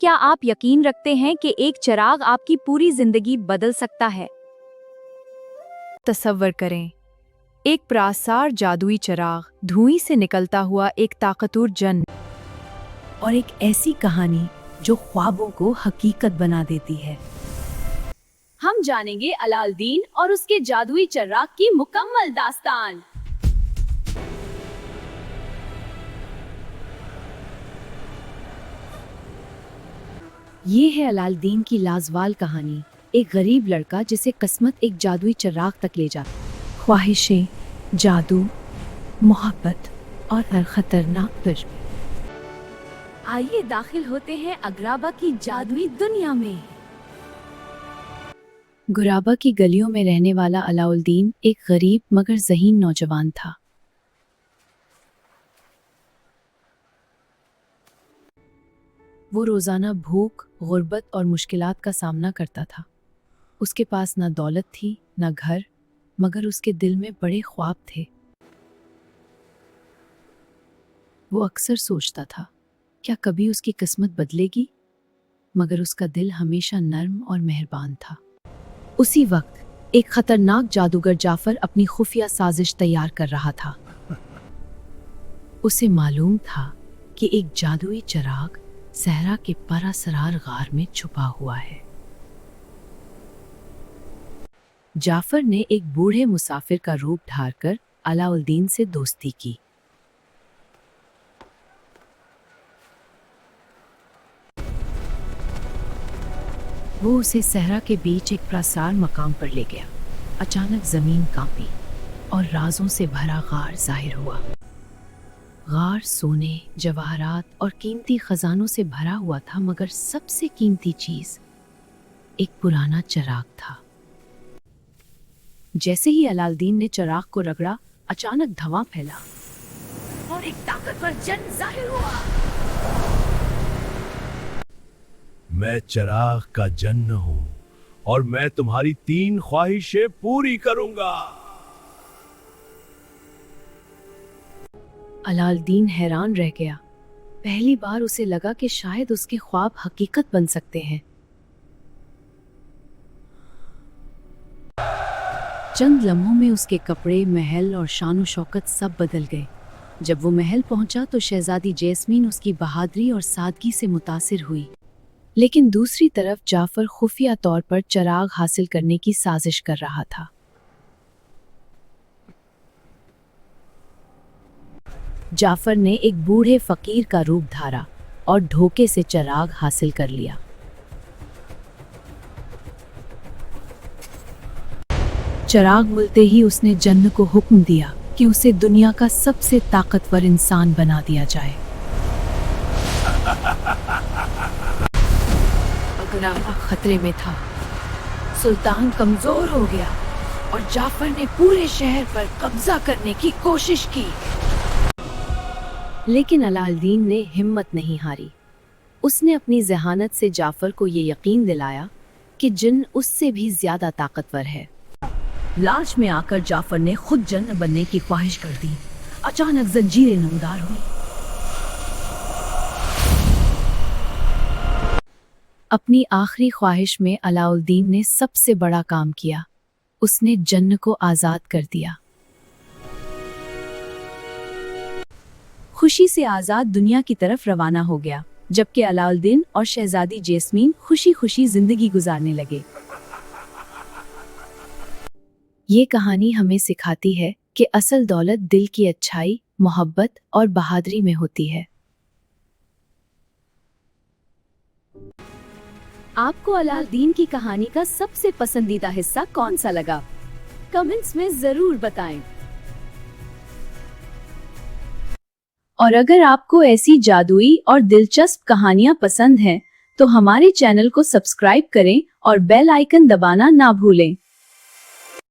क्या आप यकीन रखते हैं कि एक चिराग आपकी पूरी जिंदगी बदल सकता है? तसव्वुर करें, एक प्रासार जादुई चिराग, धुएं से निकलता हुआ एक ताकतवर जन, और एक ऐसी कहानी जो ख्वाबों को हकीकत बना देती है। हम जानेंगे अलाउद्दीन और उसके जादुई चिराग की मुकम्मल दास्तान। ये है अलाउद्दीन की लाजवाल कहानी। एक गरीब लड़का जिसे किस्मत एक जादुई चिराग तक ले जाती। ख्वाहिशें, जादू, मोहब्बत और हर खतरनाक तजुर्बे। आइए दाखिल होते हैं अगराबा की जादुई दुनिया में। गुराबा की गलियों में रहने वाला अलाउद्दीन एक गरीब मगर ज़हीन नौजवान था। वो रोज़ाना भूख, गुर्बत और मुश्किलात का सामना करता था। उसके पास ना दौलत थी, ना घर, मगर उसके दिल में बड़े ख्वाब थे। वो अक्सर सोचता था, क्या कभी उसकी किस्मत बदलेगी? मगर उसका दिल हमेशा नर्म और मेहरबान था। उसी वक्त एक खतरनाक जादूगर जाफर अपनी खुफिया साजिश तैयार कर रहा था। उसे मालूम था कि एक जादुई चिराग सहरा के परासरार गार में छुपा हुआ है। जाफर ने एक बूढ़े मुसाफिर का रूप धारकर अलाउद्दीन से दोस्ती की। वो उसे सहरा के बीच एक प्रासार मकाम पर ले गया। अचानक जमीन कांपी और राजों से भरा गार जाहिर हुआ। गार सोने, जवाहरात और कीमती खजानों से भरा हुआ था, मगर सबसे कीमती चीज एक पुराना चिराग था। जैसे ही अलाउद्दीन ने चिराग को रगड़ा, अचानक धुआं फैला और एक ताकतवर जन जाहिर हुआ। मैं चिराग का जन्न हूँ और मैं तुम्हारी 3 ख्वाहिशें पूरी करूंगा। अलाउद्दीन हैरान रह गया। पहली बार उसे लगा कि शायद उसके ख्वाब हकीकत बन सकते हैं। चंद लम्हों में उसके कपड़े, महल और शान शौकत सब बदल गए। जब वो महल पहुंचा तो शहजादी जैस्मीन उसकी बहादुरी और सादगी से मुतासिर हुई। लेकिन दूसरी तरफ जाफर खुफिया तौर पर चिराग हासिल करने की साजिश कर रहा था। जाफर ने एक बूढ़े फकीर का रूप धारा और धोखे से चिराग हासिल कर लिया। चिराग मिलते ही उसने जन्न को हुक्म दिया कि उसे दुनिया का सबसे ताकतवर इंसान बना दिया जाए। अगराबा खतरे में था। सुल्तान कमजोर हो गया और जाफर ने पूरे शहर पर कब्जा करने की कोशिश की। लेकिन अलाउद्दीन ने हिम्मत नहीं हारी। उसने अपनी ज़हानत से जाफर को ये यकीन दिलाया कि जिन्न उससे भी ज्यादा ताकतवर है। लालच में आकर जाफर ने खुद जन्न बनने की ख्वाहिश कर दी। अचानक जंजीरें नमदार हुई। अपनी आखिरी ख्वाहिश में अलाउद्दीन ने सबसे बड़ा काम किया। उसने जन्न को आजाद कर दिया। खुशी से आजाद दुनिया की तरफ रवाना हो गया, जबकि अलाउद्दीन और शहजादी जैस्मीन खुशी खुशी जिंदगी गुजारने लगे। ये कहानी हमें सिखाती है कि असल दौलत दिल की अच्छाई, मोहब्बत और बहादुरी में होती है। आपको अलाउद्दीन की कहानी का सबसे पसंदीदा हिस्सा कौन सा लगा? कमेंट्स में जरूर बताएं। और अगर आपको ऐसी जादुई और दिलचस्प कहानियां पसंद हैं, तो हमारे चैनल को सब्सक्राइब करें और बेल आइकन दबाना ना भूलें।